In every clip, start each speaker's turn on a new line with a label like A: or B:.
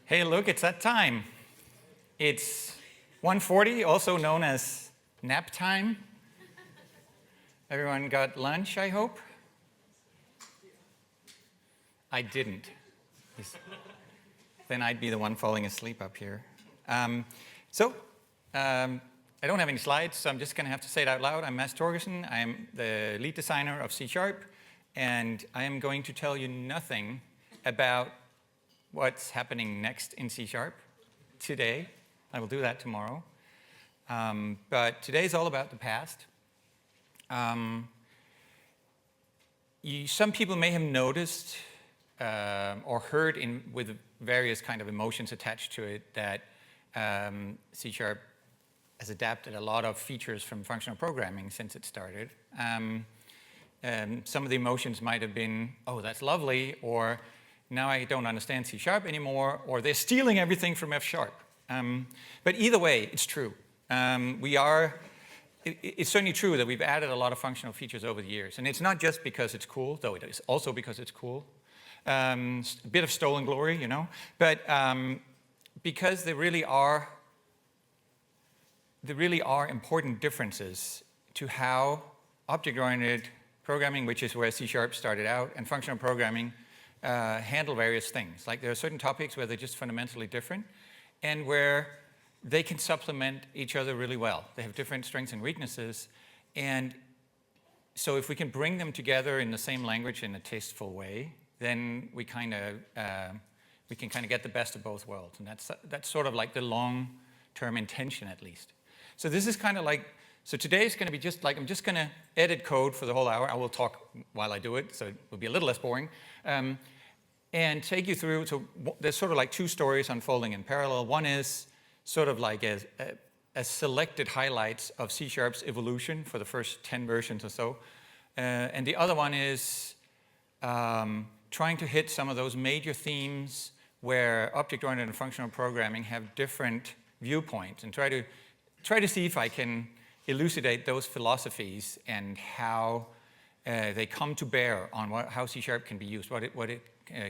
A: Hey, look, it's that time. It's 1:40, also known as nap time. Everyone got lunch, I hope? I didn't. Then I'd be the one falling asleep up here. I don't have any slides, so I'm just going to have to say it out loud. I'm Torgersen. I'm the lead designer of C#, and I am going to tell you nothing about what's happening next in C# today. I will do that tomorrow. But today is all about the past. Some people may have noticed or heard with various kind of emotions attached to it that C# has adapted a lot of features from functional programming since it started. Some of the emotions might have been, oh, that's lovely, or now I don't understand C# anymore, or they're stealing everything from F#. But either way, it's true. It's certainly true that we've added a lot of functional features over the years. And it's not just because it's cool, though it is also because it's cool. A bit of stolen glory, you know. But because there really are important differences to how object-oriented programming, which is where C# started out, and functional programming handle various things. Like there are certain topics where they're just fundamentally different and where they can supplement each other really well. They have different strengths and weaknesses. And so if we can bring them together in the same language in a tasteful way, then we can kind of get the best of both worlds. And that's sort of like the long-term intention, at least. So this is kind of like, so today is going to be just like, I'm just going to edit code for the whole hour. I will talk while I do it, so it will be a little less boring. And take you through, so there's sort of like two stories unfolding in parallel. One is sort of like a selected highlights of C#'s evolution for the first 10 versions or so. And the other one is trying to hit some of those major themes where object-oriented and functional programming have different viewpoints, and try to see if I can elucidate those philosophies and how they come to bear on how C# can be used, what it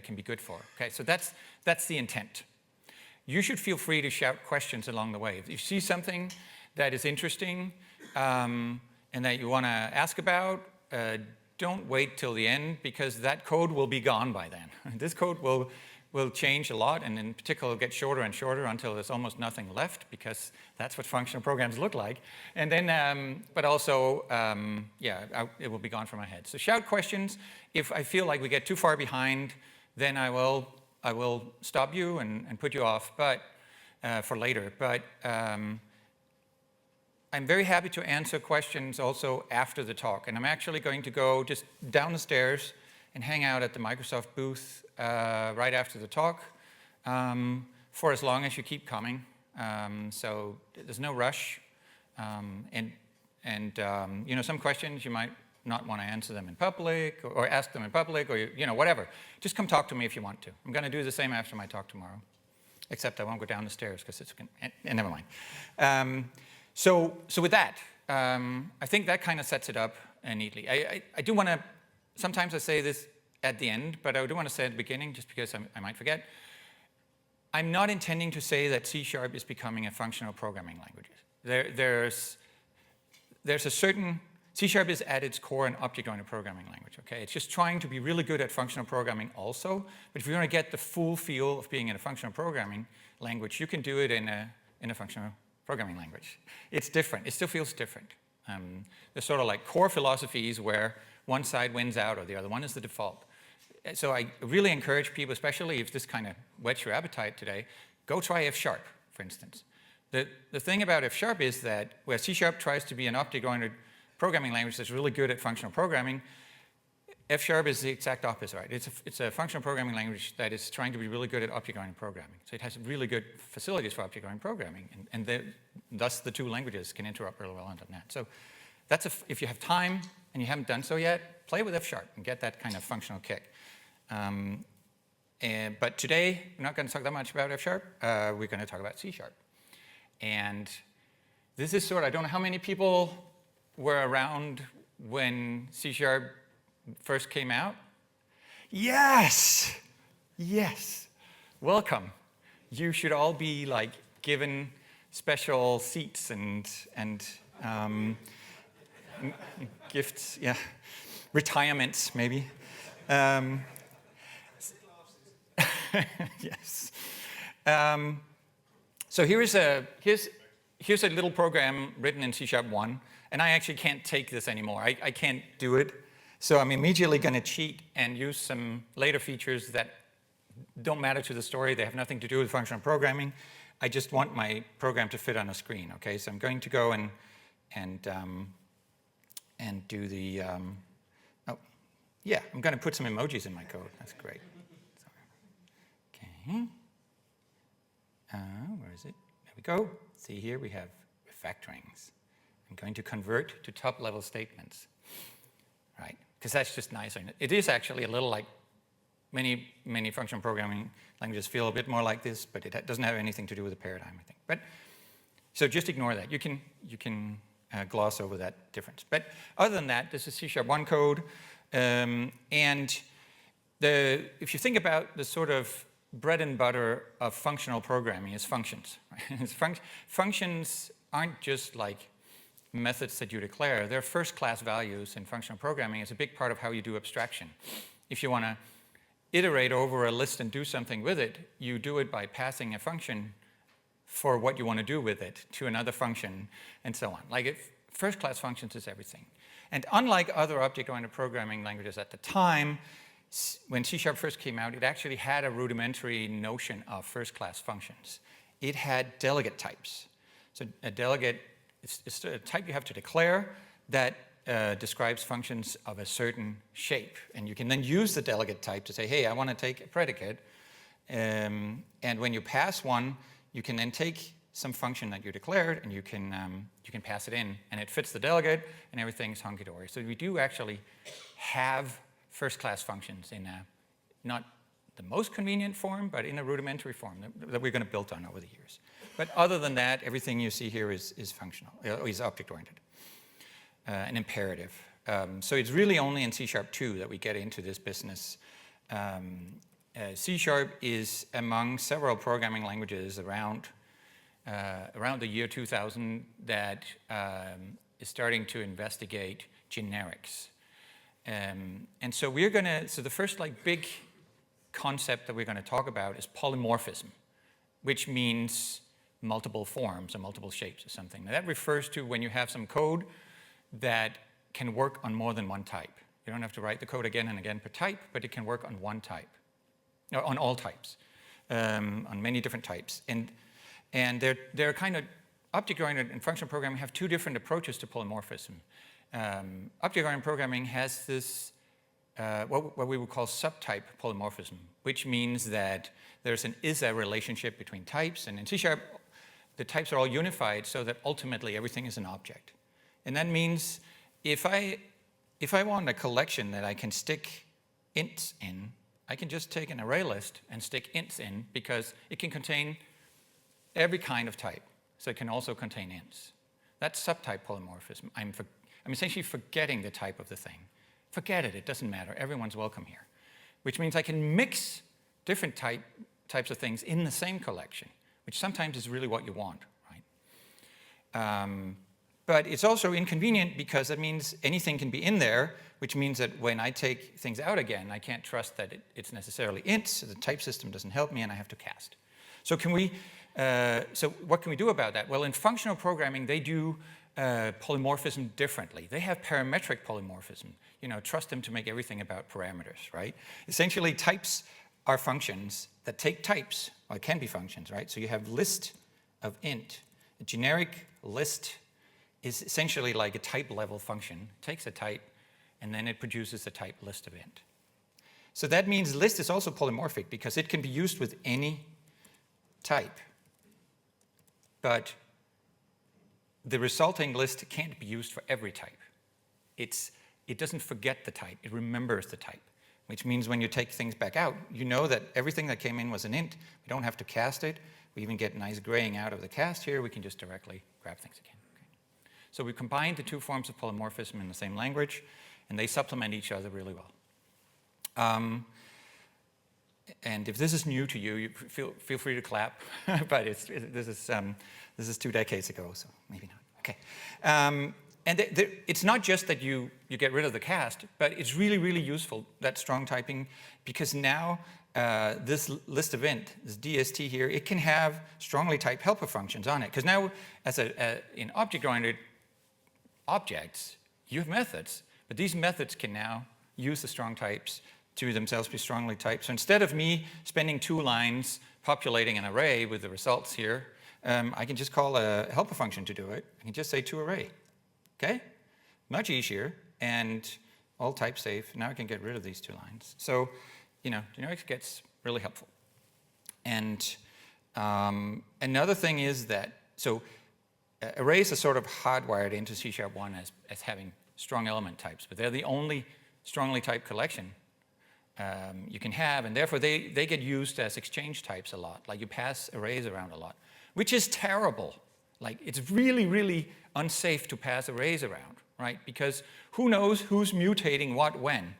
A: can be good for. Okay, so that's the intent. You should feel free to shout questions along the way. If you see something that is interesting and that you want to ask about, don't wait till the end, because that code will be gone by then. This code will change a lot, and in particular get shorter and shorter until there's almost nothing left, because that's what functional programs look like. And then, but also, it will be gone from my head. So shout questions. If I feel like we get too far behind, then I will stop you and put you off, but for later. But I'm very happy to answer questions also after the talk. And I'm actually going to go just down the stairs and hang out at the Microsoft booth right after the talk for as long as you keep coming. So there's no rush. You know, some questions you might not want to answer them in public, or ask them in public, or you know, whatever. Just come talk to me if you want to. I'm going to do the same after my talk tomorrow, except I won't go down the stairs because it's never mind. So with that, I think that kind of sets it up neatly. I do want to. Sometimes I say this at the end, but I do want to say at the beginning, just because I might forget. I'm not intending to say that C# is becoming a functional programming language. There's a certain, C# is at its core an object-oriented programming language, okay? It's just trying to be really good at functional programming also, but if you want to get the full feel of being in a functional programming language, you can do it in a functional programming language. It's different. It still feels different. There's sort of like core philosophies where one side wins out or the other. One is the default. So I really encourage people, especially if this kind of whets your appetite today, go try F#, for instance. The thing about F# is that where C# tries to be an object-oriented programming language that's really good at functional programming, F# is the exact opposite, right? It's a functional programming language that is trying to be really good at object-oriented programming. So it has really good facilities for object-oriented programming, and thus the two languages can interrupt really well on that. So that's if you have time and you haven't done so yet, play with F# and get that kind of functional kick. But today, we're not going to talk that much about F#. We're going to talk about C#. And this is I don't know how many people were around when C# first came out. Yes! Yes. Welcome. you should all be like given special seats and gifts, yeah, retirements maybe. Yes. So here's a little program written in C#1, and I actually can't take this anymore. I can't do it. So I'm immediately going to cheat and use some later features that don't matter to the story. They have nothing to do with functional programming. I just want my program to fit on a screen. Okay, so I'm going to go and do the. Oh, yeah, I'm going to put some emojis in my code. That's great. Okay. Where is it? There we go. See here we have refactorings. I'm going to convert to top-level statements, right? Because that's just nicer. It is actually a little like many functional programming languages feel a bit more like this, but it doesn't have anything to do with the paradigm, I think. But so just ignore that. You can gloss over that difference. But other than that, this is C#1 code, and if you think about the sort of bread and butter of functional programming is functions. Right? Functions aren't just like methods that you declare. They're first-class values in functional programming. It's a big part of how you do abstraction. If you want to iterate over a list and do something with it, you do it by passing a function for what you want to do with it to another function, and so on. Like first-class functions is everything. And unlike other object-oriented programming languages at the time, when C# first came out, it actually had a rudimentary notion of first-class functions. It had delegate types. So a delegate is a type you have to declare that describes functions of a certain shape. And you can then use the delegate type to say, hey, I want to take a predicate. And when you pass one, you can then take some function that you declared, and you can pass it in, and it fits the delegate, and everything's hunky-dory. So we do actually have first-class functions in not the most convenient form, but in a rudimentary form that we're going to build on over the years. But other than that, everything you see here is functional, is object-oriented, and imperative. So it's really only in C#2 that we get into this business. C# is among several programming languages around the year 2000 that is starting to investigate generics. And so so the first like big concept that we're going to talk about is polymorphism, which means multiple forms or multiple shapes or something. Now that refers to when you have some code that can work on more than one type. You don't have to write the code again and again per type, but it can work on one type, or on all types, on many different types. And they're kind of object-oriented and functional programming have two different approaches to polymorphism. Object-oriented programming has this, what we would call subtype polymorphism, which means that there's an is-a relationship between types, and in C#, the types are all unified so that ultimately everything is an object. And that means if I want a collection that I can stick ints in, I can just take an array list and stick ints in because it can contain every kind of type. So it can also contain ints. That's subtype polymorphism. I'm essentially forgetting the type of the thing. Forget it, it doesn't matter. Everyone's welcome here. Which means I can mix different types of things in the same collection, which sometimes is really what you want, right? But it's also inconvenient because that means anything can be in there, which means that when I take things out again, I can't trust that it's necessarily ints, so the type system doesn't help me and I have to cast. So so what can we do about that? Well, in functional programming, they do polymorphism differently. They have parametric polymorphism. Trust them to make everything about parameters, right? Essentially, types are functions that take types, or it can be functions, right? So you have list of int. A generic list is essentially like a type level function. It takes a type, and then it produces a type list of int. So that means list is also polymorphic because it can be used with any type. But the resulting list can't be used for every type. It doesn't forget the type, it remembers the type, which means when you take things back out, you know that everything that came in was an int. We don't have to cast it. We even get nice graying out of the cast here. We can just directly grab things again. Okay. So we combined the two forms of polymorphism in the same language, and they supplement each other really well. and if this is new to you, you feel free to clap, but this is 2 decades ago, so maybe not. Okay. And it's not just that you get rid of the cast, but it's really, really useful, that strong typing, because now this list event, this DST here, it can have strongly typed helper functions on it. Because now, in object-oriented objects, you have methods, but these methods can now use the strong types to themselves be strongly typed. So instead of me spending 2 lines populating an array with the results here, I can just call a helper function to do it. I can just say toArray. Okay? Much easier, and all type safe. Now I can get rid of these 2 lines. So, generics gets really helpful. And another thing is that, arrays are sort of hardwired into C#1 as having strong element types, but they're the only strongly typed collection you can have, and therefore they get used as exchange types a lot. Like you pass arrays around a lot, which is terrible. Like it's really, really unsafe to pass arrays around, right? Because who knows who's mutating what when?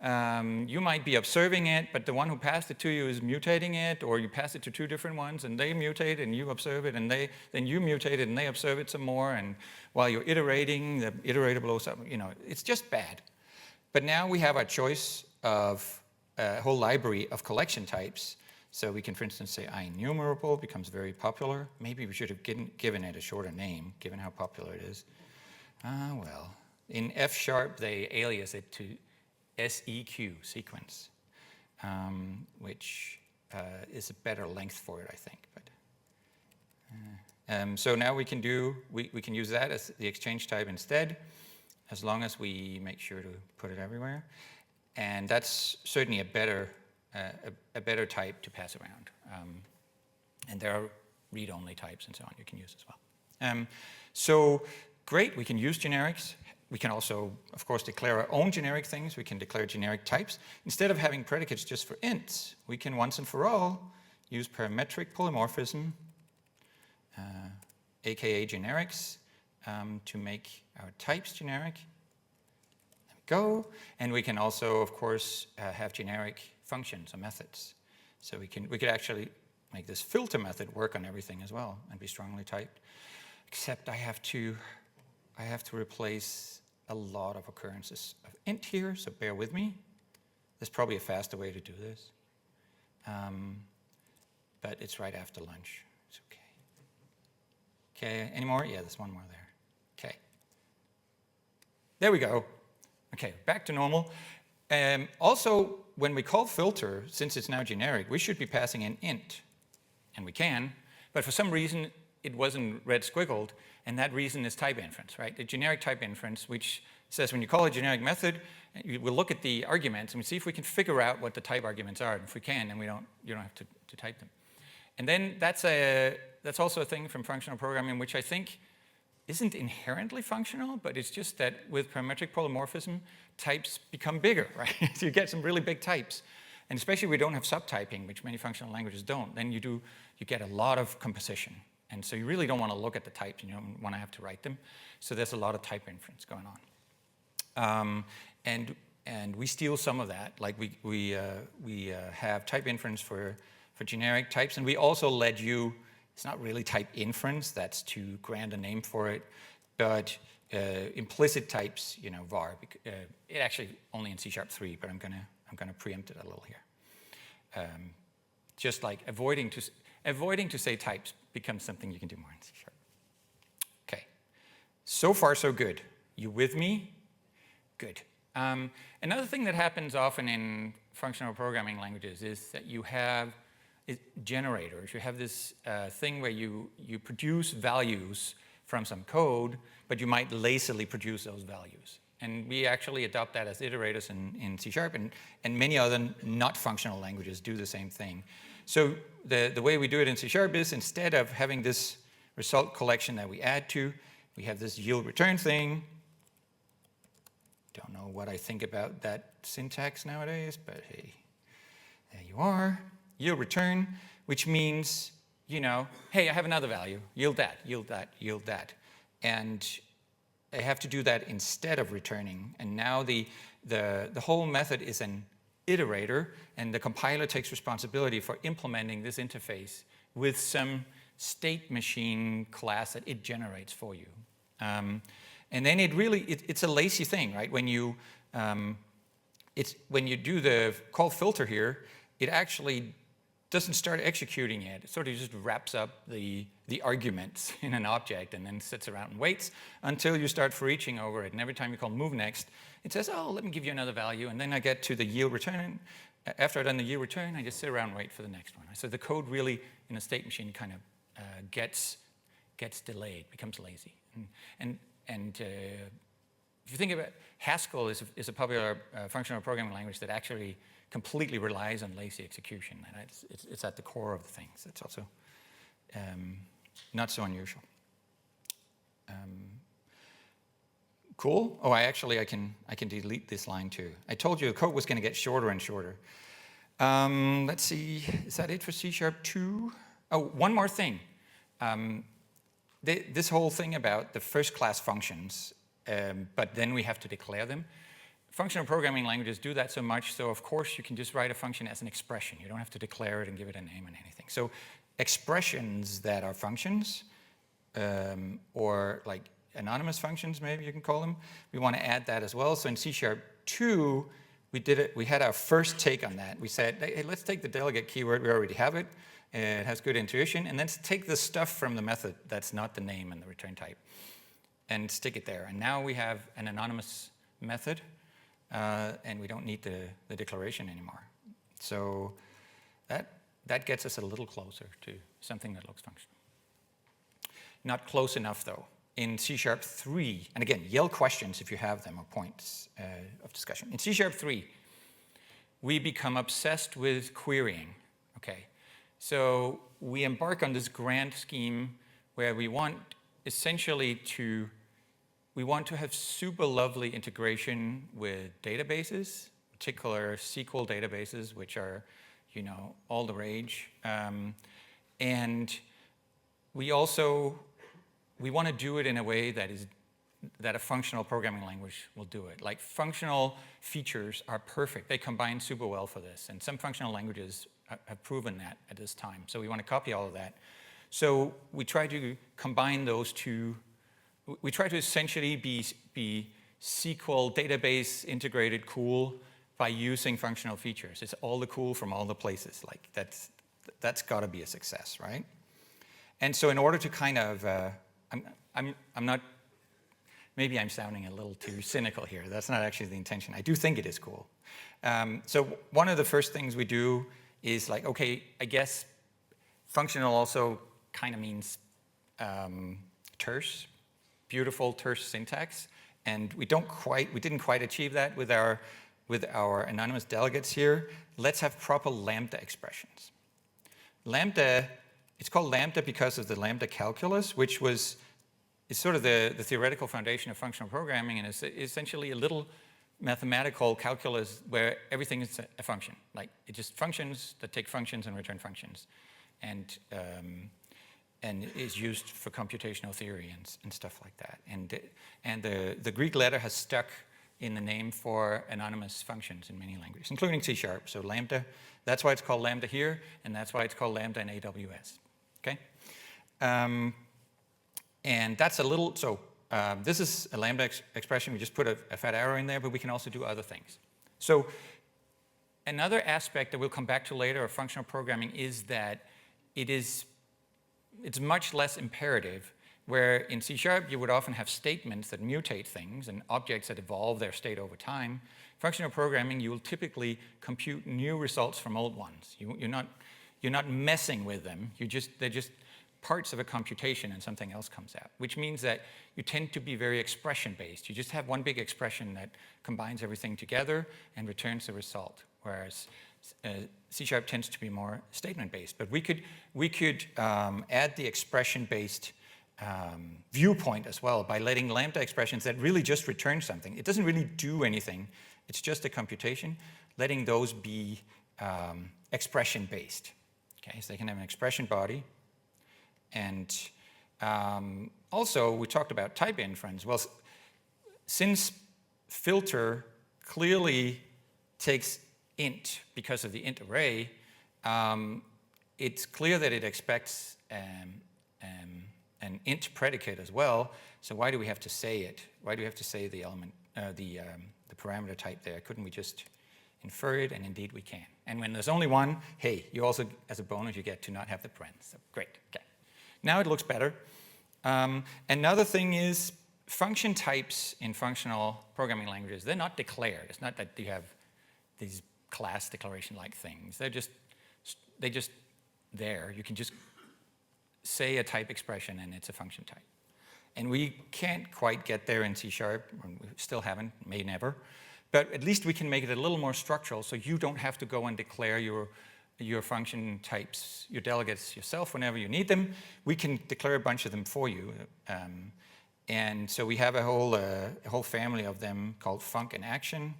A: You might be observing it, but the one who passed it to you is mutating it, or you pass it to 2 different ones, and they mutate, and you observe it, and then you mutate it, and they observe it some more, and while you're iterating, the iterator blows up. It's just bad. But now we have a choice of a whole library of collection types. So we can, for instance, say IEnumerable becomes very popular. Maybe we should have given it a shorter name, given how popular it is. Well, in F#, they alias it to SEQ, sequence, which is a better length for it, I think. But so now we can use that as the exchange type instead, as long as we make sure to put it everywhere. And that's certainly a better type to pass around. And there are read-only types and so on you can use as well. So great, we can use generics. We can also, of course, declare our own generic things. We can declare generic types. Instead of having predicates just for ints, we can once and for all use parametric polymorphism, aka generics, to make our types generic. There we go. And we can also, of course, have generic functions or methods. So we could actually make this filter method work on everything as well and be strongly typed. Except I have to replace a lot of occurrences of int here, so bear with me. There's probably a faster way to do this. But it's right after lunch. It's okay. Okay, any more? Yeah, there's one more there. Okay. There we go. Okay, back to normal. Also, when we call filter, since it's now generic, we should be passing an int. And we can, but for some reason, it wasn't red squiggled, and that reason is type inference, right? The generic type inference, which says when you call a generic method, we'll look at the arguments and we see if we can figure out what the type arguments are. And if we can, then you don't have to type them. And then that's also a thing from functional programming, which I think isn't inherently functional, but it's just that with parametric polymorphism, types become bigger, right? So you get some really big types. And especially if we don't have subtyping, which many functional languages don't, then you get a lot of composition. And so you really don't want to look at the types, you don't want to have to write them. So there's a lot of type inference going on. And we steal some of that. Like we have type inference for generic types, and we also let you, it's not really type inference, that's too grand a name for it, but implicit types, var. It actually only in C#3, but I'm gonna preempt it a little here. Just like avoiding to say types becomes something you can do more in C#. Okay, so far so good. You with me? Good. Another thing that happens often in functional programming languages is that you have generators. You have this thing where you produce values from some code, but you might lazily produce those values. And we actually adopt that as iterators in C#, and many other not functional languages do the same thing. So the way we do it in C# is instead of having this result collection that we add to, we have this yield return thing. Don't know what I think about that syntax nowadays, but hey, there you are. Yield return, which means, hey, I have another value. Yield that, yield that, yield that. And I have to do that instead of returning. And now the whole method is an iterator, and the compiler takes responsibility for implementing this interface with some state machine class that it generates for you. And then it's a lazy thing, right? When you do the call filter here, it actually doesn't start executing it. It sort of just wraps up the arguments in an object and then sits around and waits until you start for eaching over it. And every time you call move next, it says, oh, let me give you another value. And then I get to the yield return. After I've done the yield return, I just sit around and wait for the next one. So the code really, in a state machine, kind of gets delayed, becomes lazy. And if you think about it, Haskell is a popular functional programming language that actually completely relies on lazy execution. And it's at the core of the things. It's also not so unusual. Cool. Oh, I can delete this line too. I told you the code was going to get shorter and shorter. Let's see. Is that it for C#2? Oh, one more thing. This whole thing about the first-class functions, but then we have to declare them. Functional programming languages do that so much, so of course you can just write a function as an expression. You don't have to declare it and give it a name and anything. So expressions that are functions, or like anonymous functions, maybe you can call them, we want to add that as well. So in C#2, we had our first take on that. We said, hey, let's take the delegate keyword, we already have it. It has good intuition, and then take the stuff from the method that's not the name and the return type and stick it there. And now we have an anonymous method, and we don't need the declaration anymore. So that gets us a little closer to something that looks functional. Not close enough, though. In C#3, and again, yell questions if you have them or points of discussion. In C#3, we become obsessed with querying, okay? So we embark on this grand scheme where we want essentially we want to have super lovely integration with databases, particular SQL databases, which are, all the rage. And we want to do it in a way that a functional programming language will do it. Like functional features are perfect. They combine super well for this. And some functional languages have proven that at this time. So we want to copy all of that. So we try to combine those two. We try to essentially be SQL database integrated cool by using functional features. It's all the cool from all the places. Like that's got to be a success, right? And so in order to kind of, I'm not, maybe I'm sounding a little too cynical here. That's not actually the intention. I do think it is cool. So one of the first things we do is like, okay, I guess functional also kind of means terse, beautiful terse syntax, and we didn't quite achieve that with our anonymous delegates here. Let's have proper lambda expressions. Lambda, it's called lambda because of the lambda calculus, which is sort of the theoretical foundation of functional programming, and it's essentially a little mathematical calculus where everything is a function. Like it's just functions that take functions and return functions, and is used for computational theory and stuff like that. And the Greek letter has stuck in the name for anonymous functions in many languages, including C#. So lambda, that's why it's called lambda here, and that's why it's called lambda in AWS. Okay, and that's a little so. This is a lambda expression. We just put a fat arrow in there, but we can also do other things. So another aspect that we'll come back to later of functional programming is that it's much less imperative, where in C# you would often have statements that mutate things and objects that evolve their state over time. Functional programming, you will typically compute new results from old ones. You're not messing with them. They're just parts of a computation and something else comes out, which means that you tend to be very expression-based. You just have one big expression that combines everything together and returns the result, whereas C# tends to be more statement-based. But we could add the expression-based viewpoint as well by letting lambda expressions that really just return something. It doesn't really do anything. It's just a computation, letting those be expression-based. Okay, so they can have an expression body. And also, we talked about type inference. Well, since filter clearly takes int because of the int array, it's clear that it expects an int predicate as well. So why do we have to say it? Why do we have to say the element, the parameter type there? Couldn't we just infer it? And indeed we can. And when there's only one, hey, you also, as a bonus, you get to not have the parens. So great. Okay. Now it looks better. Another thing is function types in functional programming languages, they're not declared. It's not that you have these class declaration-like things. They're just there. You can just say a type expression and it's a function type. And we can't quite get there in C#, or we still haven't, may never. But at least we can make it a little more structural so you don't have to go and declare your function types, your delegates yourself whenever you need them. We can declare a bunch of them for you. And so we have a whole family of them called func and action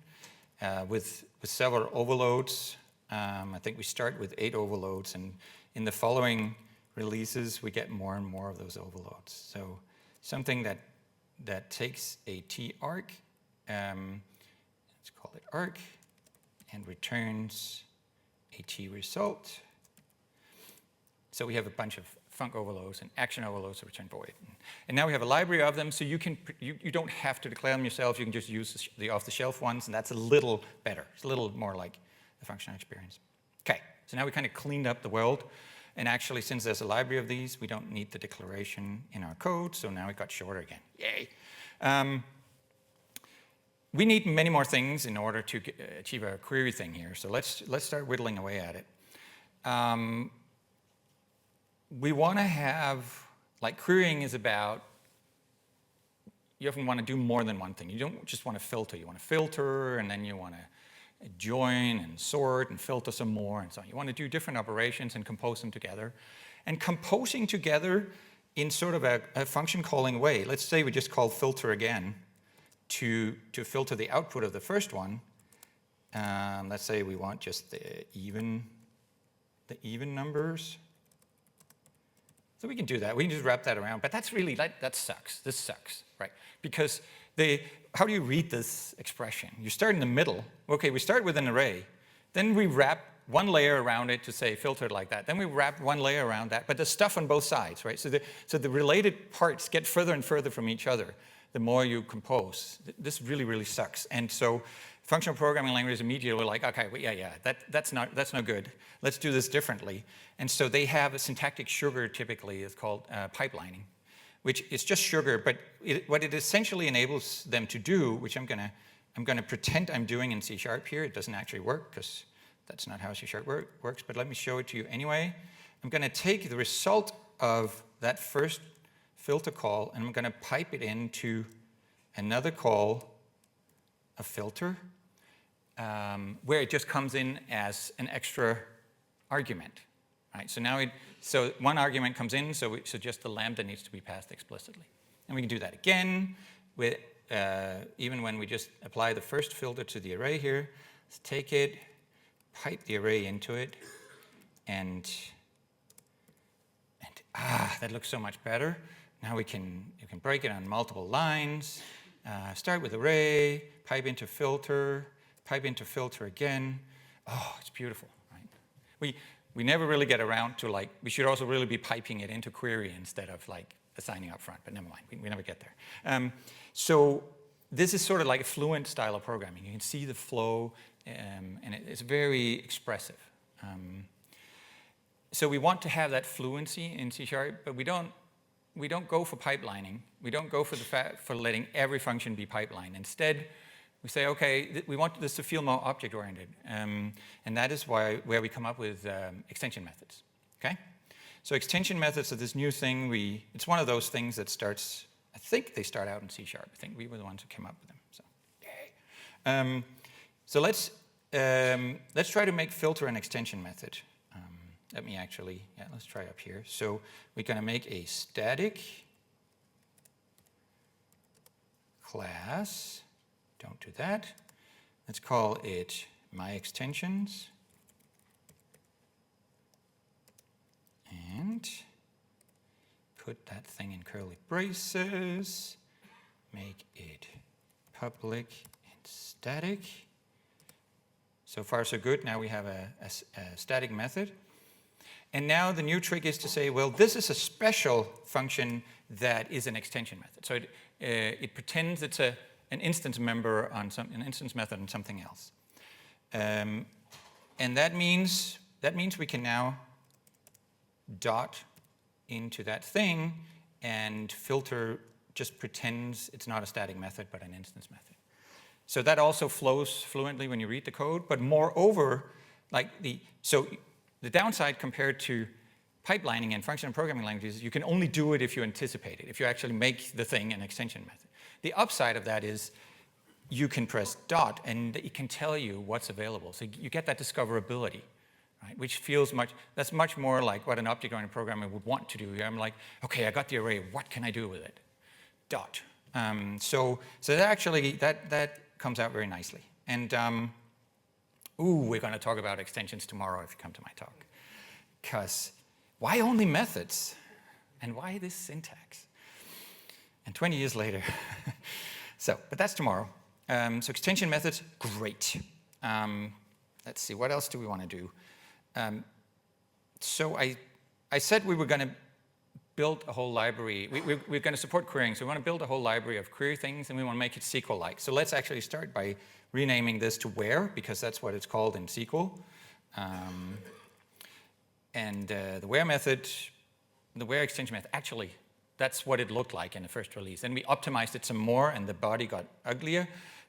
A: with several overloads. I think we start with 8 overloads, and in the following releases, we get more and more of those overloads. So something that takes a T arc, let's call it arc, and returns a T result. So we have a bunch of func overloads and action overloads to return void. And now we have a library of them, so you don't have to declare them yourself. You can just use the off-the-shelf ones, and that's a little better. It's a little more like the functional experience. Okay, so now we kind of cleaned up the world. And actually, since there's a library of these, we don't need the declaration in our code, so now it got shorter again. Yay! We need many more things in order to achieve our query thing here, so let's start whittling away at it. We want to have, like querying is about, you often want to do more than one thing. You don't just want to filter. You want to filter, and then you want to join and sort and filter some more and so on. You want to do different operations and compose them together. And composing together in sort of a function calling way. Let's say we just call filter again to filter the output of the first one. Let's say we want just the even numbers. So we can do that. We can just wrap that around. But that's really, that sucks. This sucks, right? Because how do you read this expression? You start in the middle. Okay, we start with an array. Then we wrap one layer around it to say filtered like that. Then we wrap one layer around that. But there's stuff on both sides, right? So the related parts get further and further from each other the more you compose. This really, really sucks. And so functional programming languages immediately were like, okay, well, yeah, that's no good. Let's do this differently. And so they have a syntactic sugar typically. It's called pipelining, which is just sugar, but what it essentially enables them to do, which I'm gonna pretend I'm doing in C# here. It doesn't actually work because that's not how C# works, but let me show it to you anyway. I'm gonna take the result of that first filter call and I'm gonna pipe it into another call, a filter, where it just comes in as an extra argument. Right, so one argument comes in, so just the lambda needs to be passed explicitly. And we can do that again, with, even when we just apply the first filter to the array here. Let's take it, pipe the array into it, and that looks so much better. Now you can break it on multiple lines, start with array, pipe into filter again. Oh, it's beautiful, right? We never really get around to we should also really be piping it into query instead of assigning up front, but never mind, we never get there. So this is sort of like a fluent style of programming. You can see the flow, and it's very expressive. So we want to have that fluency in C#, but we don't go for pipelining. We don't go for letting every function be pipelined. Instead, we say, okay, we want this to feel more object-oriented, and that is where we come up with extension methods, okay? So extension methods are this new thing. It's one of those things that starts, I think they start out in C#. I think we were the ones who came up with them, so yay. So let's try to make filter an extension method. Let's try up here. So we're gonna make a static class. Don't do that. Let's call it myExtensions. And put that thing in curly braces. Make it public and static. So far, so good. Now we have a static method. And now the new trick is to say, well, this is a special function that is an extension method. So it pretends it's an instance member on an instance method on something else. And that means we can now dot into that thing, and filter just pretends it's not a static method but an instance method. So that also flows fluently when you read the code, but moreover, so the downside compared to pipelining and functional programming languages, you can only do it if you anticipate it, if you actually make the thing an extension method. The upside of that is you can press dot and it can tell you what's available. So you get that discoverability, right? Which feels that's much more like what an object-oriented programmer would want to do. I'm like, okay, I got the array, what can I do with it? Dot. So that actually, that comes out very nicely. And we're going to talk about extensions tomorrow if you come to my talk. Because why only methods? And why this syntax? And 20 years later. But that's tomorrow. So extension methods, great. Let's see, what else do we want to do? So I said we were going to build a whole library. We're going to support querying, so we want to build a whole library of query things, and we want to make it SQL-like. So let's actually start by renaming this to where, because that's what it's called in SQL. The where method, the where extension method, actually, that's what it looked like in the first release. Then we optimized it some more, and the body got uglier,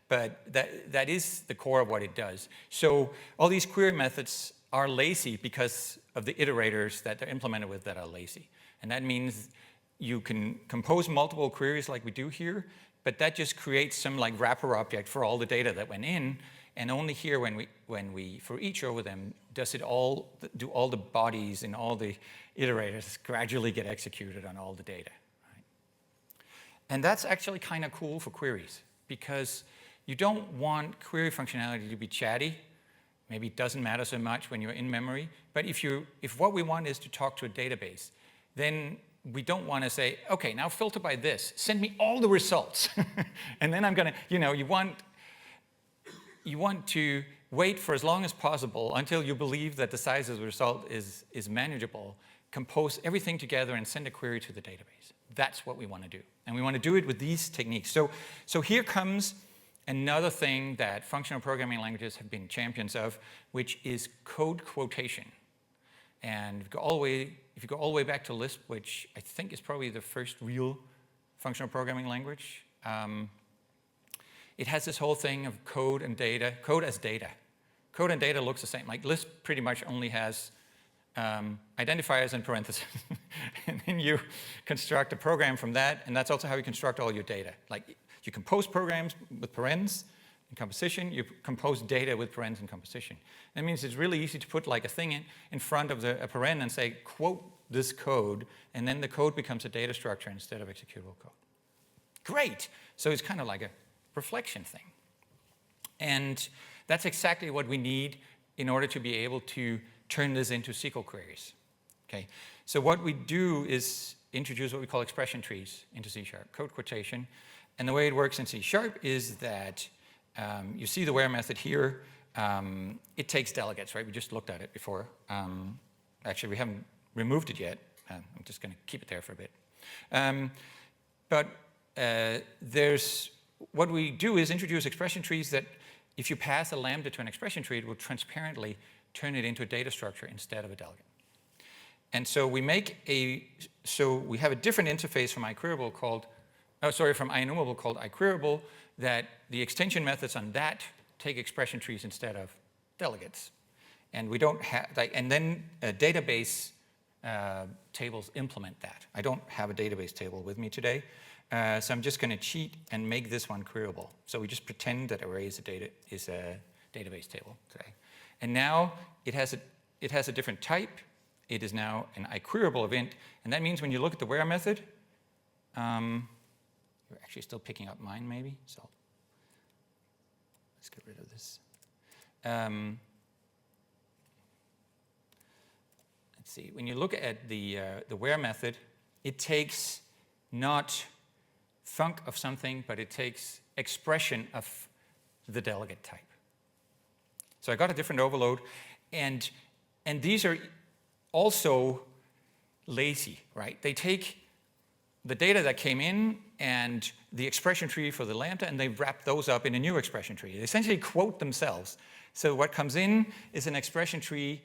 A: but that is the core of what it does. So all these query methods are lazy because of the iterators that they're implemented with that are lazy. And that means you can compose multiple queries like we do here, but that just creates some like wrapper object for all the data that went in. And only here when we for each over them, does it all do all the bodies and all the iterators gradually get executed on all the data. Right? And that's actually kind of cool for queries, because you don't want query functionality to be chatty. Maybe it doesn't matter so much when you're in memory. But if what we want is to talk to a database, then we don't want to say, okay, now filter by this. Send me all the results. And then I'm going to, you want to wait for as long as possible until you believe that the size of the result is manageable, compose everything together and send a query to the database. That's what we want to do. And we want to do it with these techniques. So here comes another thing that functional programming languages have been champions of, which is code quotation. And if you go all the way back to Lisp, which I think is probably the first real functional programming language, it has this whole thing of code and data, code as data. Code and data looks the same. Like Lisp pretty much only has identifiers and parentheses. And then you construct a program from that, and that's also how you construct all your data. Like you compose programs with parens and composition, you compose data with parens and composition. That means it's really easy to put like a thing in front of a paren and say, quote this code, and then the code becomes a data structure instead of executable code. Great! So it's kind of like a reflection thing. And that's exactly what we need in order to be able to turn this into SQL queries. Okay? So what we do is introduce what we call expression trees into C#, code quotation. And the way it works in C# is that you see the where method here. It takes delegates, right? We just looked at it before. Actually, we haven't removed it yet. I'm just going to keep it there for a bit. What we do is introduce expression trees that if you pass a lambda to an expression tree, it will transparently turn it into a data structure instead of a delegate. And so we have a different interface from iQueryable called, from iEnumerable called iQueryable, that the extension methods on that take expression trees instead of delegates. And we don't have, and then database tables implement that. I don't have a database table with me today, so I'm just going to cheat and make this one queryable. So we just pretend that array is a database table today. And now it has a different type. It is now an iQueryable event, and that means when you look at the where method, you're actually still picking up mine maybe, so let's get rid of this. Let's see, when you look at the where method, it takes not func of something, but it takes expression of the delegate type. So I got a different overload. And these are also lazy, right? They take the data that came in and the expression tree for the lambda, and they wrap those up in a new expression tree. They essentially quote themselves. So what comes in is an expression tree.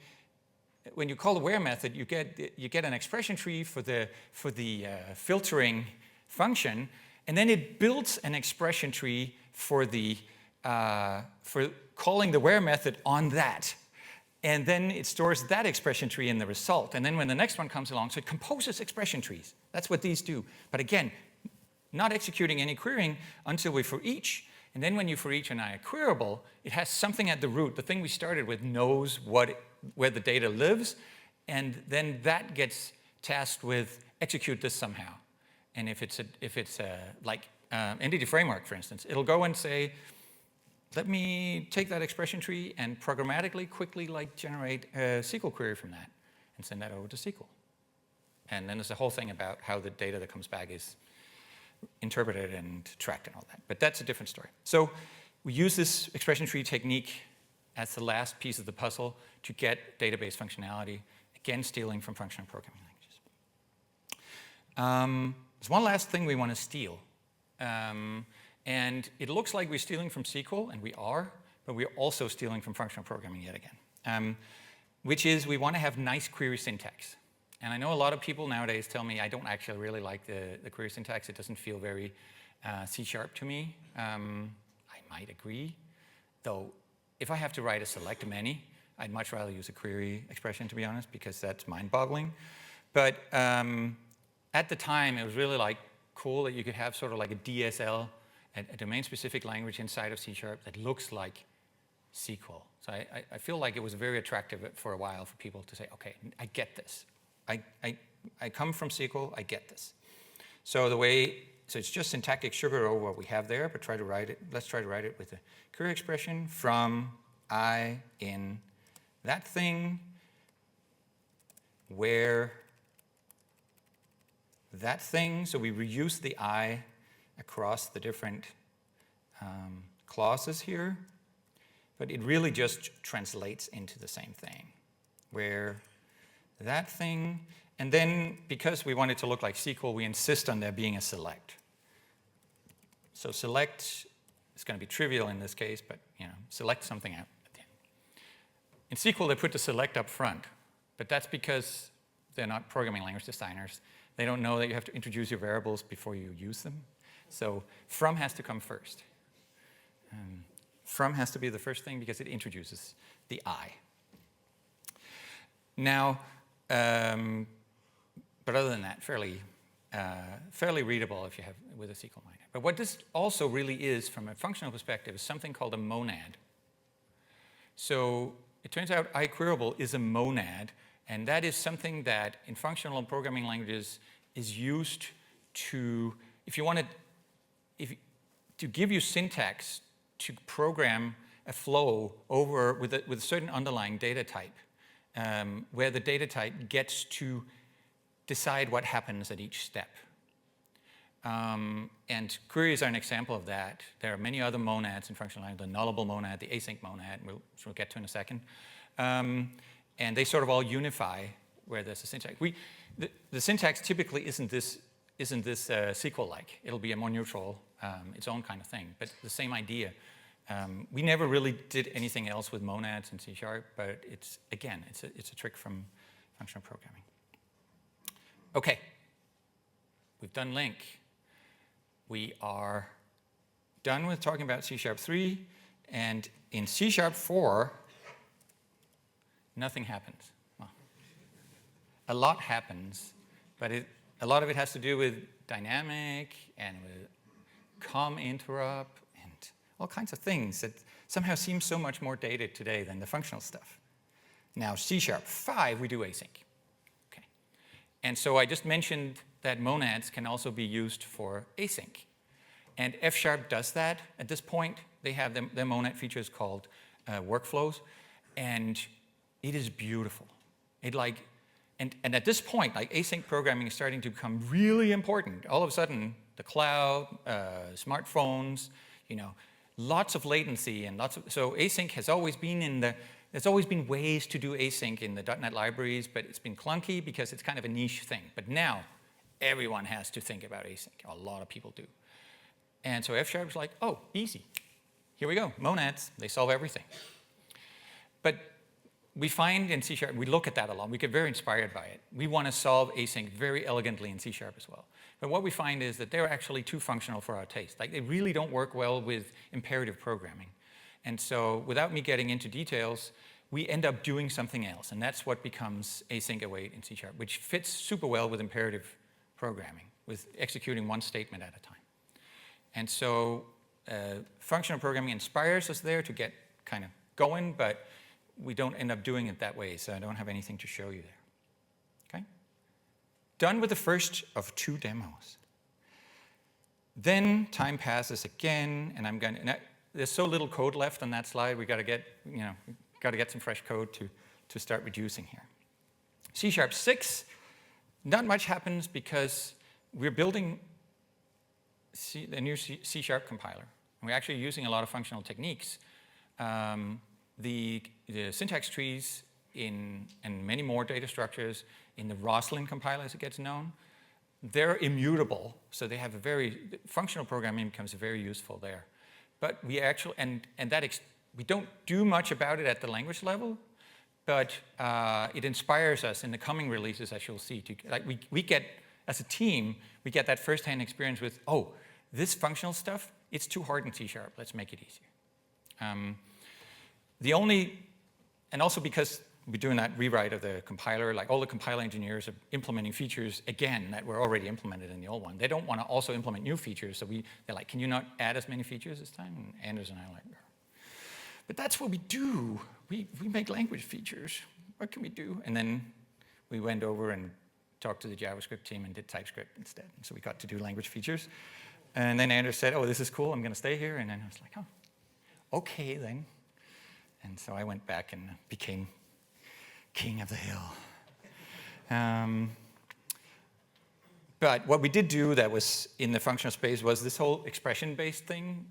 A: When you call the where method, you get an expression tree for the filtering function, and then it builds an expression tree for calling the where method on that. And then it stores that expression tree in the result. And then when the next one comes along, so it composes expression trees. That's what these do. But again, not executing any querying until we for each. And then when you for each an I queryable, it has something at the root. The thing we started with knows where the data lives. And then that gets tasked with execute this somehow. And if it's like NDC framework, for instance, it'll go and say, let me take that expression tree and programmatically quickly generate a SQL query from that and send that over to SQL. And then there's a whole thing about how the data that comes back is interpreted and tracked and all that. But that's a different story. So we use this expression tree technique as the last piece of the puzzle to get database functionality, again stealing from functional programming languages. There's one last thing we want to steal. And it looks like we're stealing from SQL, and we are, but we're also stealing from functional programming yet again, which is we want to have nice query syntax. And I know a lot of people nowadays tell me I don't actually really like the query syntax. It doesn't feel very C# to me. I might agree, though if I have to write a select many, I'd much rather use a query expression, to be honest, because that's mind-boggling. But at the time, it was really cool that you could have sort of like a DSL, a domain-specific language inside of C# that looks like SQL. So I feel like it was very attractive for a while for people to say, okay, I get this. I come from SQL, I get this. So so it's just syntactic sugar over what we have there, but let's try to write it with a query expression from I in that thing where that thing, so we reuse the I across the different clauses here, but it really just translates into the same thing, where that thing, and then because we want it to look like SQL, we insist on there being a select. So select is going to be trivial in this case, but select something out at the end. In SQL, they put the select up front, but that's because they're not programming language designers. They don't know that you have to introduce your variables before you use them. So from has to come first. From has to be the first thing because it introduces the I. Now, but other than that, fairly readable if you have with a SQL miner. But what this also really is, from a functional perspective, is something called a monad. So it turns out iQueryable is a monad, and that is something that in functional programming languages is used to, if you wanted, to give you syntax to program a flow over with a certain underlying data type, where the data type gets to decide what happens at each step. And queries are an example of that. There are many other monads in functional language, the nullable monad, the async monad, which we'll get to in a second. And they sort of all unify where there's a syntax. The syntax typically isn't this SQL-like. It'll be a more neutral, its own kind of thing, but the same idea. We never really did anything else with monads in C#, but it's a trick from functional programming. Okay, we've done LINQ. We are done with talking about C#3, and in C#4, nothing happens. Well, a lot happens, but a lot of it has to do with dynamic and with com interrupt and all kinds of things that somehow seem so much more dated today than the functional stuff. Now, C#5, we do async. Okay. And so I just mentioned that monads can also be used for async. And F# does that. At this point, they have their monad features called workflows, and it is beautiful. And at this point, async programming is starting to become really important. All of a sudden, the cloud, smartphones, lots of latency, and so async has always been there's always been ways to do async in the .NET libraries, but it's been clunky because it's kind of a niche thing. But now, everyone has to think about async. A lot of people do. And so F# is like, oh, easy. Here we go, monads, they solve everything. But we find in C#, we look at that a lot, we get very inspired by it. We want to solve async very elegantly in C# as well. But what we find is that they're actually too functional for our taste. Like, they really don't work well with imperative programming. And so without me getting into details, we end up doing something else. And that's what becomes async await in C#, which fits super well with imperative programming, with executing one statement at a time. And so functional programming inspires us there to get kind of going, but we don't end up doing it that way, so I don't have anything to show you there. Okay? Done with the first of 2 demos. Then time passes again, and there's so little code left on that slide, we got to get some fresh code to start reducing here. C#6, not much happens because we're building the new C# compiler. And we're actually using a lot of functional techniques. The syntax trees and many more data structures in the Roslyn compiler, as it gets known, they're immutable. So they have functional programming becomes very useful there. But we actually, we don't do much about it at the language level, but it inspires us in the coming releases, as you'll see. We get, as a team, we get that firsthand experience with, oh, this functional stuff, it's too hard in C#, let's make it easier. And also because we're doing that rewrite of the compiler, like all the compiler engineers are implementing features, again, that were already implemented in the old one. They don't want to also implement new features, so they're like, can you not add as many features this time? And Anders and I are like, but that's what we do. We make language features. What can we do? And then we went over and talked to the JavaScript team and did TypeScript instead. And so we got to do language features. And then Anders said, oh, this is cool, I'm going to stay here. And then I was like, oh, okay then. And so I went back and became king of the hill. But what we did do that was in the functional space was this whole expression-based thing.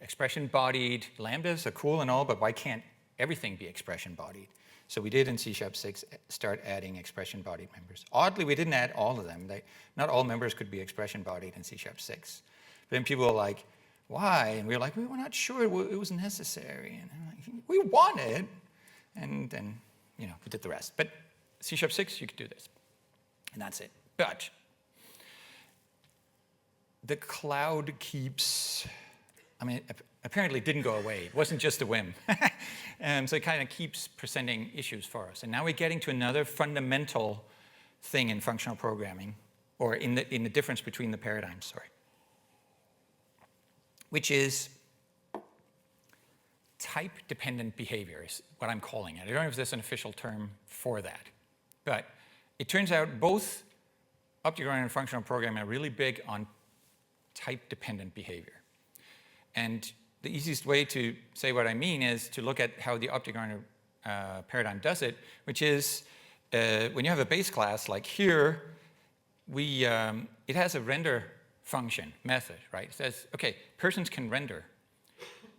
A: Expression-bodied lambdas are cool and all, but why can't everything be expression-bodied? So we did in C#6 start adding expression-bodied members. Oddly, we didn't add all of them. Not all members could be expression-bodied in C#6. But then people were like, why? And we were like, we were not sure it was necessary. And I'm like, we want it. And then, we did the rest. But C#6, you could do this. And that's it. But the cloud apparently it didn't go away. It wasn't just a whim. So it kind of keeps presenting issues for us. And now we're getting to another fundamental thing in functional programming, or in the difference between the paradigms, sorry, which is type-dependent behavior is what I'm calling it. I don't know if there's an official term for that. But it turns out both object-oriented and functional programming are really big on type-dependent behavior. And the easiest way to say what I mean is to look at how the object-oriented paradigm does it, which is when you have a base class, like here, it has a render function method, right? It says, okay, persons can render,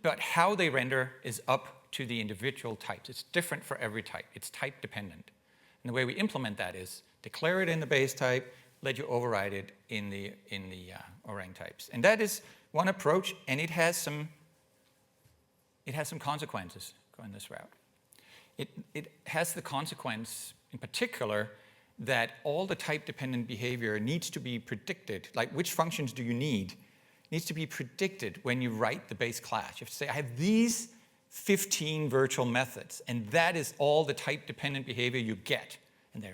A: but how they render is up to the individual types. It's different for every type. It's type dependent. And the way we implement that is declare it in the base type, let you override it in the orang types. And that is one approach, and it has some consequences going this route. It has the consequence, in particular, that all the type-dependent behavior needs to be predicted, like which functions do you need, needs to be predicted when you write the base class. You have to say, I have these 15 virtual methods, and that is all the type-dependent behavior you get. And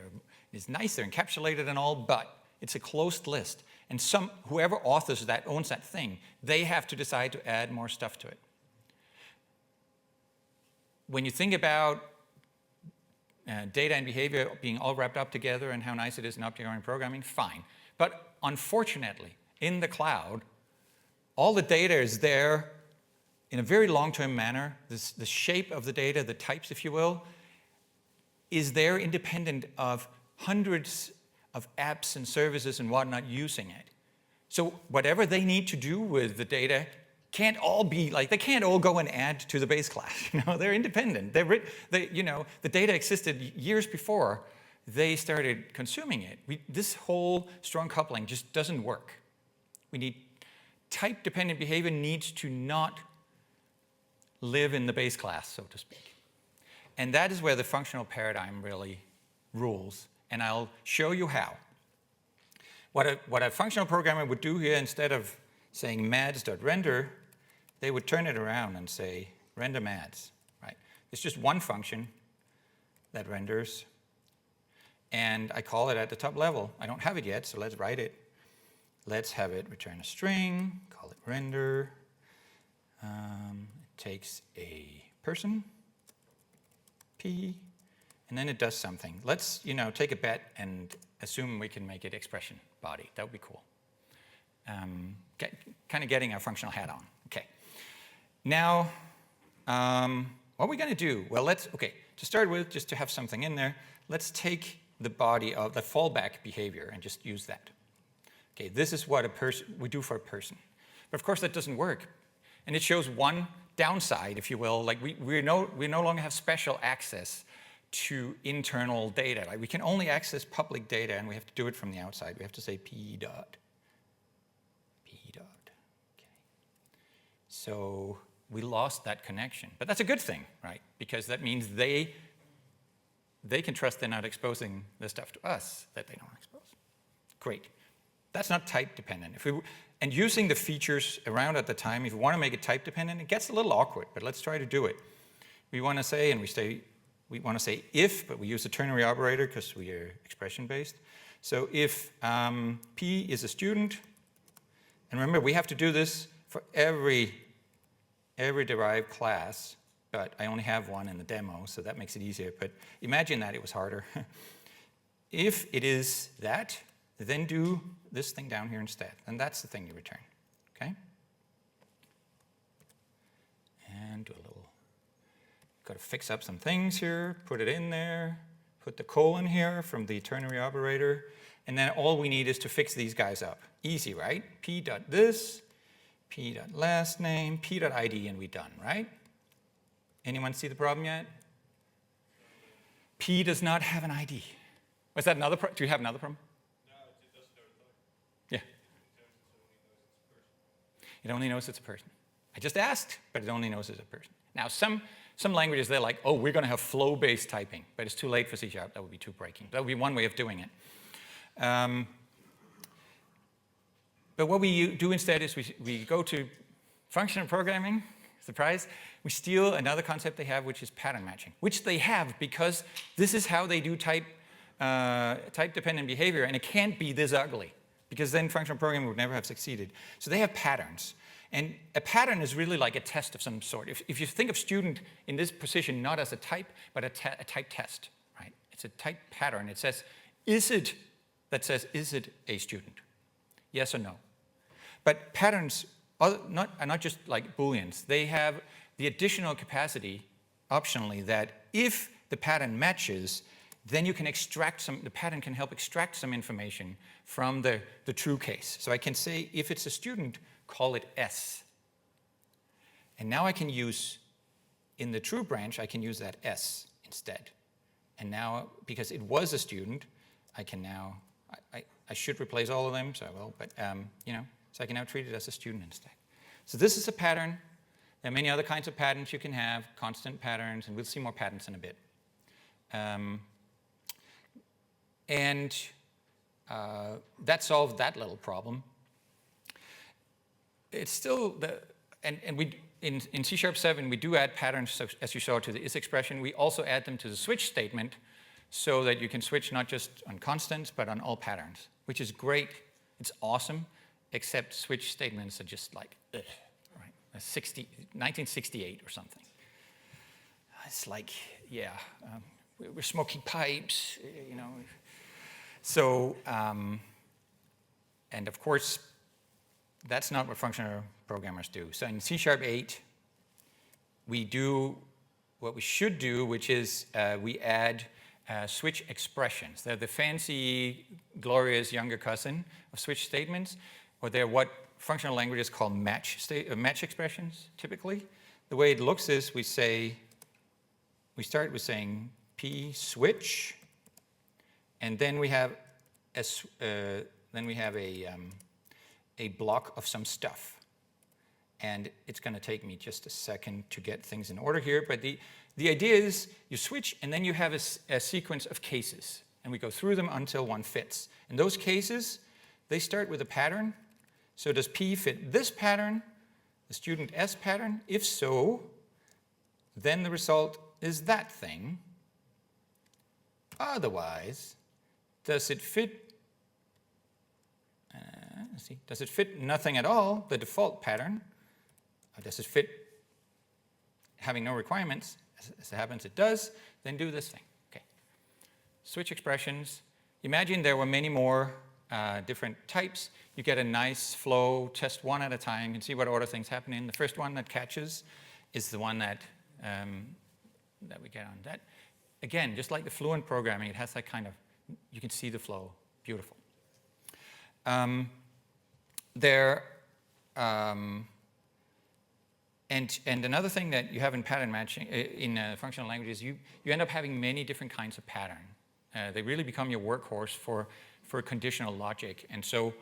A: it's nice, they're encapsulated and all, but it's a closed list. And whoever authors that, owns that thing, they have to decide to add more stuff to it. When you think about data and behavior being all wrapped up together and how nice it is in object-oriented programming, fine. But unfortunately, in the cloud, all the data is there in a very long-term manner. The shape of the data, the types, if you will, is there independent of hundreds of apps and services and whatnot using it. So whatever they need to do with the data can't all be like, they can't all go and add to the base class. They're independent. The data existed years before they started consuming it. This whole strong coupling just doesn't work. We need type-dependent behavior needs to not live in the base class, so to speak. And that is where the functional paradigm really rules. And I'll show you how. What a functional programmer would do here, instead of saying mads.render, they would turn it around and say render mads, right? It's just one function that renders, and I call it at the top level. I don't have it yet, so let's write it. Let's have it return a string, call it render. It takes a person, P, and then it does something. Let's take a bet and assume we can make it expression body. That would be cool. Kind of getting our functional hat on. Okay. Now, what are we going to do? Well, to start with, just to have something in there, let's take the body of the fallback behavior and just use that. Okay, this is what we do for a person. But of course, that doesn't work. And it shows one downside, if you will. Like we no longer have special access to internal data. Like we can only access public data, and we have to do it from the outside. We have to say p dot. Okay. So we lost that connection. But that's a good thing, right? Because that means they can trust they're not exposing the stuff to us that they don't expose. Great. That's not type dependent. And using the features around at the time, if you want to make it type dependent, it gets a little awkward, but let's try to do it. We want to say, we want to say if, but we use the ternary operator because we are expression based. So if P is a student, and remember we have to do this for every derived class, but I only have one in the demo, so that makes it easier. But imagine that it was harder. If it is that, then do this thing down here instead, and that's the thing you return, okay? And do a little, got to fix up some things here, put it in there, put the colon here from the ternary operator, and then all we need is to fix these guys up. Easy, right? P dot this, P dot last name, P dot ID, and we're done, right? Anyone see the problem yet? P does not have an ID. Was that another problem? Do you have another problem? Yeah. It only knows it's a person. I just asked, but it only knows it's a person. Now, some languages, they're like, oh, we're going to have flow-based typing, but it's too late for C#. That would be too breaking. That would be one way of doing it. But what we do instead is we go to functional programming. Surprise. We steal another concept they have, which is pattern matching, which they have because this is how they do type-dependent behavior, and it can't be this ugly, because then functional programming would never have succeeded. So they have patterns. And a pattern is really like a test of some sort. If you think of student in this position not as a type, but a type test, right? It's a type pattern. It says, is it a student? Yes or no? But patterns are not just like Booleans. They have the additional capacity, optionally, that if the pattern matches, then you can extract the pattern can help extract some information from the true case. So I can say, if it's a student, call it S. And now I can use, in the true branch, I can use that S instead. And now, because it was a student, I can now, I should replace all of them, so I will, but so I can now treat it as a student instead. So this is a pattern. There are many other kinds of patterns you can have, constant patterns, and we'll see more patterns in a bit. That solved that little problem. It's still in C#7 we do add patterns, so, as you saw, to the is expression. We also add them to the switch statement, so that you can switch not just on constants but on all patterns, which is great. It's awesome, except switch statements are just like, ugh, right? 1968 or something. It's like, yeah, we're smoking pipes, So, and of course, that's not what functional programmers do. So in C#8, we do what we should do, which is we add switch expressions. They're the fancy, glorious younger cousin of switch statements. or they're what functional languages call match expressions, typically. The way it looks is we start with saying p switch, and then we have a block of some stuff. And it's going to take me just a second to get things in order here, but the idea is you switch, and then you have a sequence of cases, and we go through them until one fits. And those cases, they start with a pattern. So does P fit this pattern, the student S pattern? If so, then the result is that thing. Otherwise, does it fit does it fit nothing at all, the default pattern? Or does it fit having no requirements? As it happens, it does. Then do this thing. Okay. Switch expressions. Imagine there were many more different types. You get a nice flow, test one at a time. You can see what order things happen in. The first one that catches is the one that we get on that. Again, just like the fluent programming, it has that kind of, you can see the flow. Beautiful. And another thing that you have in pattern matching, in functional languages, you end up having many different kinds of pattern. They really become your workhorse for conditional logic. And so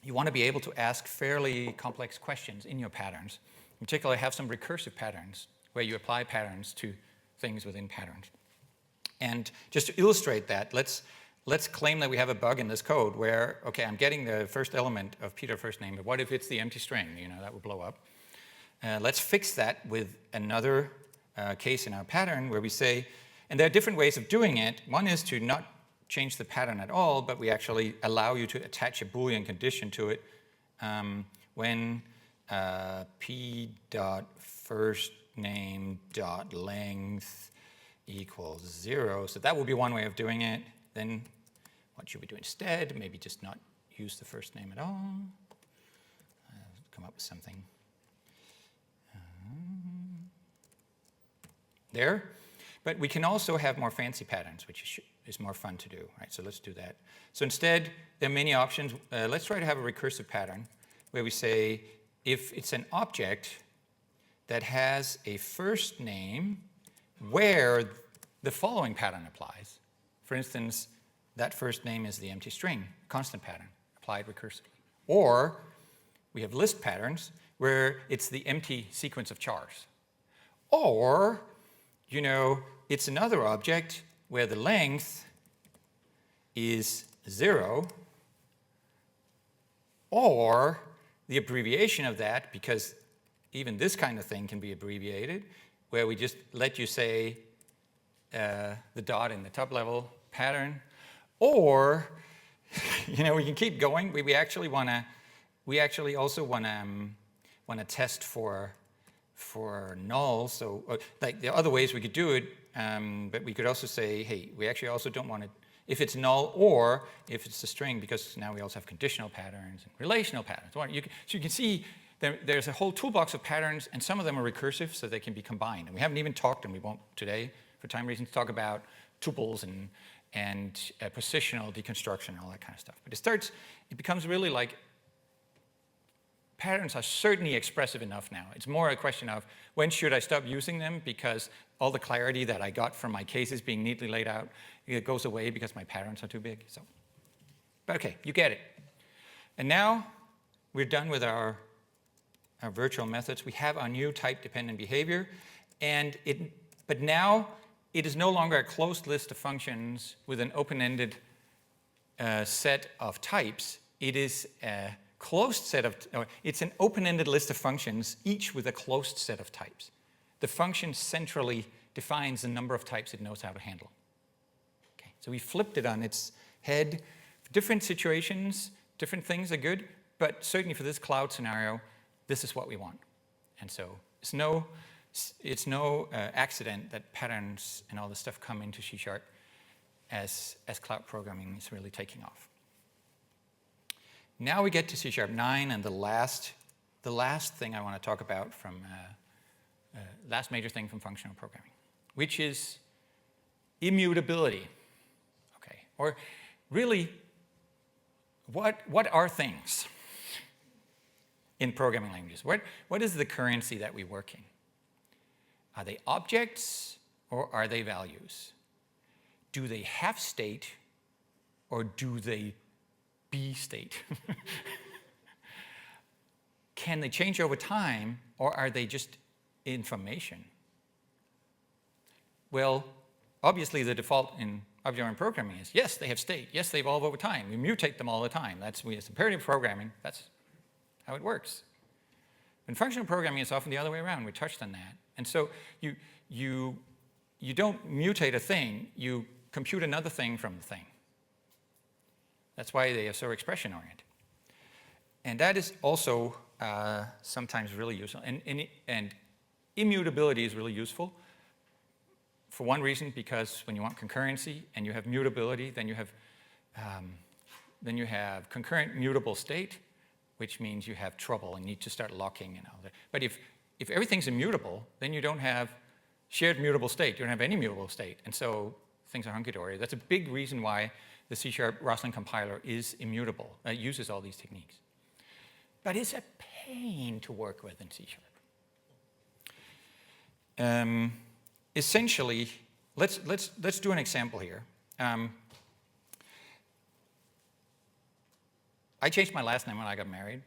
A: you want to be able to ask fairly complex questions in your patterns. In particular, have some recursive patterns where you apply patterns to things within patterns. And just to illustrate that, let's claim that we have a bug in this code where, okay, I'm getting the first element of Peter first name, but what if it's the empty string? You know, that would blow up. Let's fix that with another case in our pattern where we say, and there are different ways of doing it. One is to not change the pattern at all, but we actually allow you to attach a Boolean condition to it when p.firstname.length equals 0. So that would be one way of doing it. Then what should we do instead? Maybe just not use the first name at all. Come up with something. There. But we can also have more fancy patterns, which is more fun to do. Right? So let's do that. So instead, there are many options. Let's try to have a recursive pattern where we say if it's an object that has a first name where the following pattern applies. For instance, that first name is the empty string, constant pattern, applied recursively. Or we have list patterns where it's the empty sequence of chars. Or, you know, it's another object where the length is 0. Or the abbreviation of that, because even this kind of thing can be abbreviated, where we just let you say the dot in the top level pattern. Or, you know, we can keep going. We actually also want to test for null. So, like the other ways we could do it, but we could also say, hey, we actually also don't want it if it's null or if it's a string, because now we also have conditional patterns and relational patterns. So you can see there's a whole toolbox of patterns, and some of them are recursive, so they can be combined. And we haven't even talked, and we won't today, for time reasons, talk about tuples and positional deconstruction and all that kind of stuff. But it becomes really like patterns are certainly expressive enough now. It's more a question of when should I stop using them, because all the clarity that I got from my cases being neatly laid out, it goes away because my patterns are too big. So, but okay, you get it. And now we're done with our virtual methods. We have our new type-dependent behavior, but now it is no longer a closed list of functions with an open-ended set of types. It is a closed set of, it's an open-ended list of functions, each with a closed set of types. The function centrally defines the number of types it knows how to handle. Okay, so we flipped it on its head. For different situations, different things are good, but certainly for this cloud scenario, this is what we want. And so it's no accident that patterns and all this stuff come into C# as cloud programming is really taking off. Now we get to C# 9, and the last thing I want to talk about from last major thing from functional programming, which is immutability. Okay, or really what are things in programming languages? What is the currency that we work in? Are they objects or are they values? Do they have state or do they be state? Can they change over time or are they just information? Well, obviously the default in object-oriented programming is, yes, they have state. Yes, they evolve over time. We mutate them all the time. It's imperative programming. That's how it works. In functional programming, it's often the other way around. We touched on that. And so you don't mutate a thing. You compute another thing from the thing. That's why they are so expression-oriented. And that is also sometimes really useful. And immutability is really useful for one reason, because when you want concurrency and you have mutability, then you have concurrent mutable state, which means you have trouble and need to start locking and all that. But if everything's immutable, then you don't have shared mutable state. You don't have any mutable state. And so things are hunky-dory. That's a big reason why the C# Roslyn compiler is immutable. It uses all these techniques. But it's a pain to work with in C#. Essentially, let's do an example here. I changed my last name when I got married.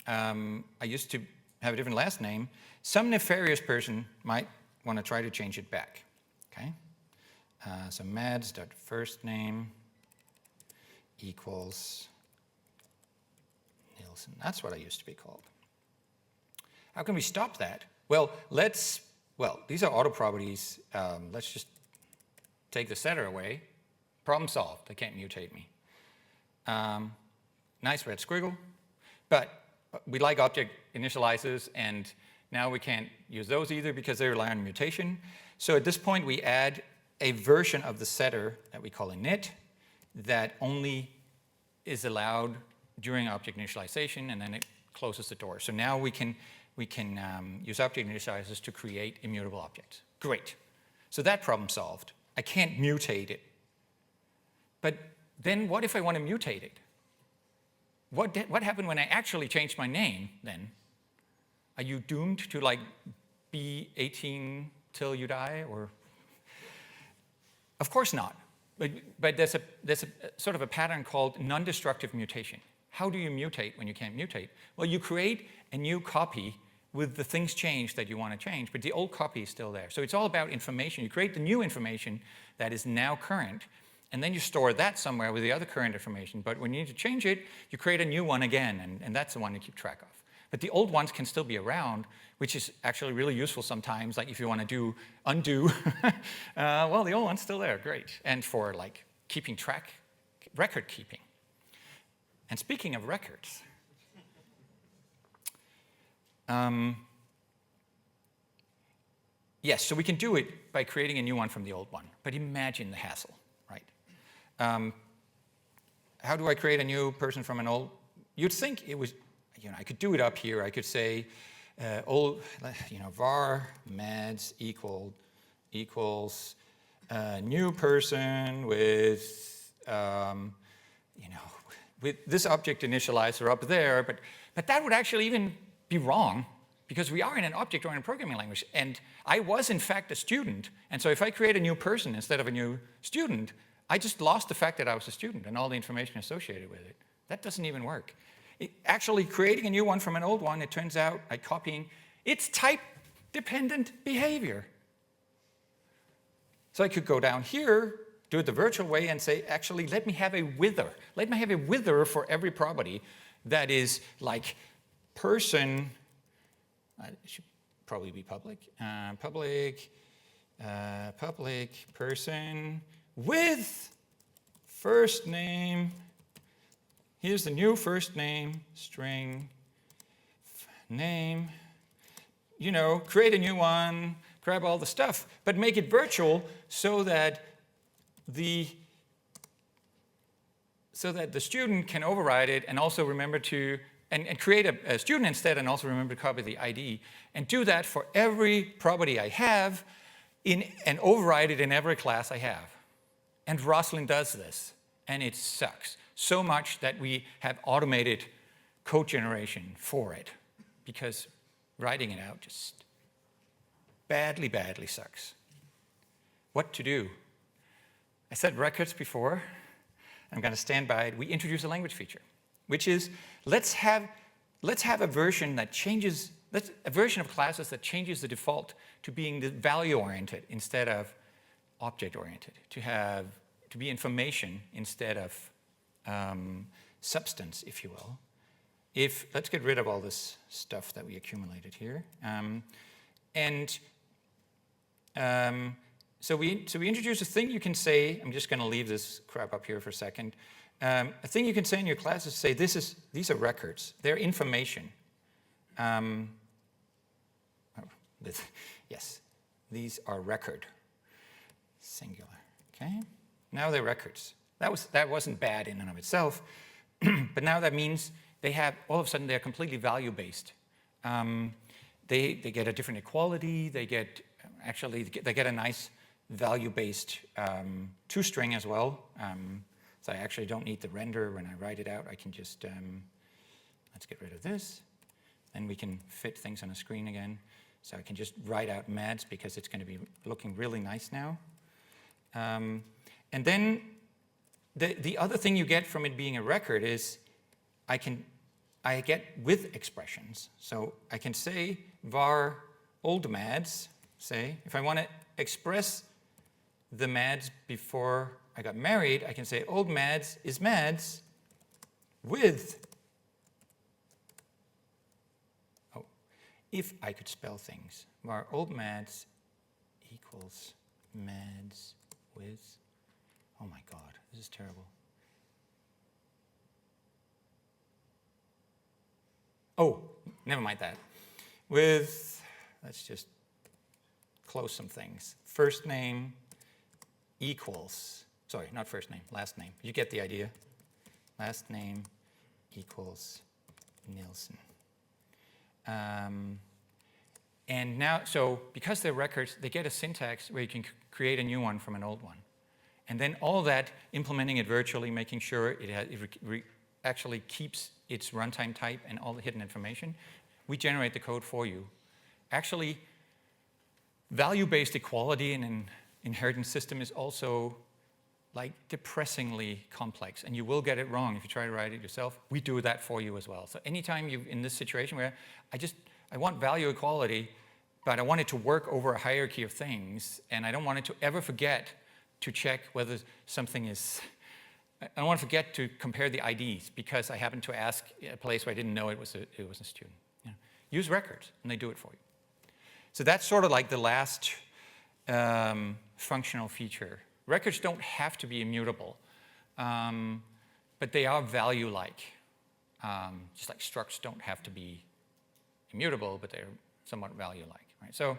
A: I used to have a different last name. Some nefarious person might want to try to change it back. Okay? So Mads.first name equals Nielsen. That's what I used to be called. How can we stop that? Well, these are auto properties. Let's just take the setter away. Problem solved. They can't mutate me. Nice red squiggle. But we like object initializers, and now we can't use those either because they rely on mutation. So at this point, we add a version of the setter that we call init that only is allowed during object initialization, and then it closes the door. So now we can use object initializers to create immutable objects. Great. So that problem solved. I can't mutate it. But then what if I want to mutate it? What happened when I actually changed my name then? Are you doomed to like be 18 till you die? Or of course not. But there's a sort of a pattern called non-destructive mutation. How do you mutate when you can't mutate? Well, you create a new copy with the things changed that you want to change, but the old copy is still there. So it's all about information. You create the new information that is now current, and then you store that somewhere with the other current information. But when you need to change it, you create a new one again, and that's the one you keep track of. But the old ones can still be around, which is actually really useful sometimes, like if you want to undo, well, the old one's still there, great. And for like keeping track, record keeping. And speaking of records, yes, so we can do it by creating a new one from the old one. But imagine the hassle, right? How do I create a new person from an old? You'd think it was, I could do it up here. I could say var mads equals new person with, with this object initializer up there. But that would actually even be wrong, because we are in an object-oriented programming language, and I was in fact a student, and so if I create a new person instead of a new student, I just lost the fact that I was a student and all the information associated with it. That doesn't even work. Actually creating a new one from an old one, it turns out, by copying, it's type-dependent behavior. So I could go down here, do it the virtual way, and say, actually, let me have a wither. Let me have a wither for every property that is like person, it should probably be public, public person with first name. Here's the new first name, string, name. Create a new one, grab all the stuff, but make it virtual so that the student can override it and also remember to and create a student instead, and also remember to copy the ID, and do that for every property I have and override it in every class I have. And Roslyn does this, and it sucks. So much that we have automated code generation for it, because writing it out just badly, badly sucks. What to do? I said records before. I'm going to stand by it. We introduce a language feature, which is let's have a version that changes, a version of classes that changes the default to being the value-oriented instead of object-oriented, to be information instead of substance, if you will. Let's get rid of all this stuff that we accumulated here. So we introduce a thing you can say. I'm just going to leave this crap up here for a second. A thing you can say in your class is say, these are records. They're information. Yes, these are record. Singular. Okay? Now they're records. That wasn't bad in and of itself, but now that means they have, all of a sudden, they're completely value-based. They get a different equality. They get a nice value-based toString as well. So I actually don't need the render when I write it out. I can just, let's get rid of this. Then we can fit things on a screen again. So I can just write out mads because it's going to be looking really nice now. And then the other thing you get from it being a record is I get with expressions. So I can say var old mads, say, if I want to express the mads before I got married, I can say old mads is mads with, if I could spell things, var old mads equals mads with, oh my God, this is terrible. Oh, never mind that. With, let's just close some things. First name equals, sorry, not first name, last name. You get the idea. Last name equals Nielsen. And now, so because they're records, they get a syntax where you can create a new one from an old one. And then all that, implementing it virtually, making sure it actually keeps its runtime type and all the hidden information, we generate the code for you. Actually, value-based equality in an inheritance system is also like depressingly complex, and you will get it wrong if you try to write it yourself. We do that for you as well. So anytime you're in this situation where I want value equality, but I want it to work over a hierarchy of things, and I don't want it to ever forget to check whether something is, I don't want to forget to compare the IDs because I happened to ask a place where I didn't know it was a student. You know, use records, and they do it for you. So that's sort of like the last functional feature. Records don't have to be immutable, but they are value-like. Just like structs don't have to be immutable, but they're somewhat value-like. Right? So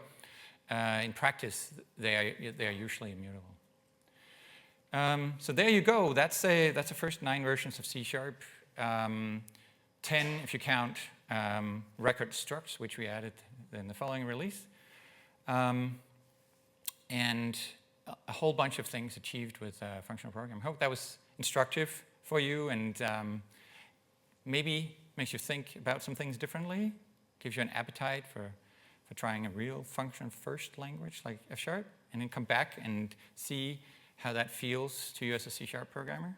A: in practice, they are usually immutable. So there you go. That's the first 9 versions of C#. 10 if you count record structs, which we added in the following release. And a whole bunch of things achieved with functional programming. I hope that was instructive for you and maybe makes you think about some things differently, gives you an appetite for trying a real function-first language like F#, and then come back and see how that feels to you as a C# programmer.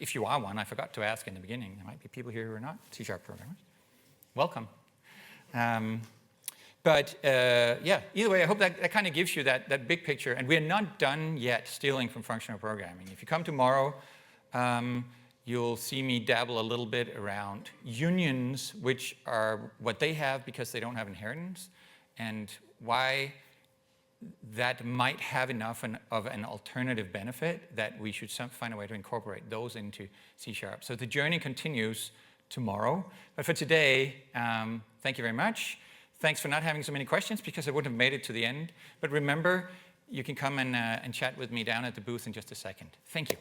A: If you are one, I forgot to ask in the beginning. There might be people here who are not C# programmers. Welcome. Yeah, either way, I hope that kind of gives you that big picture. And we're not done yet stealing from functional programming. If you come tomorrow, you'll see me dabble a little bit around unions, which are what they have because they don't have inheritance, and why that might have enough of an alternative benefit that we should find a way to incorporate those into C#. So the journey continues tomorrow. But for today, thank you very much. Thanks for not having so many questions because I wouldn't have made it to the end. But remember, you can come and chat with me down at the booth in just a second. Thank you.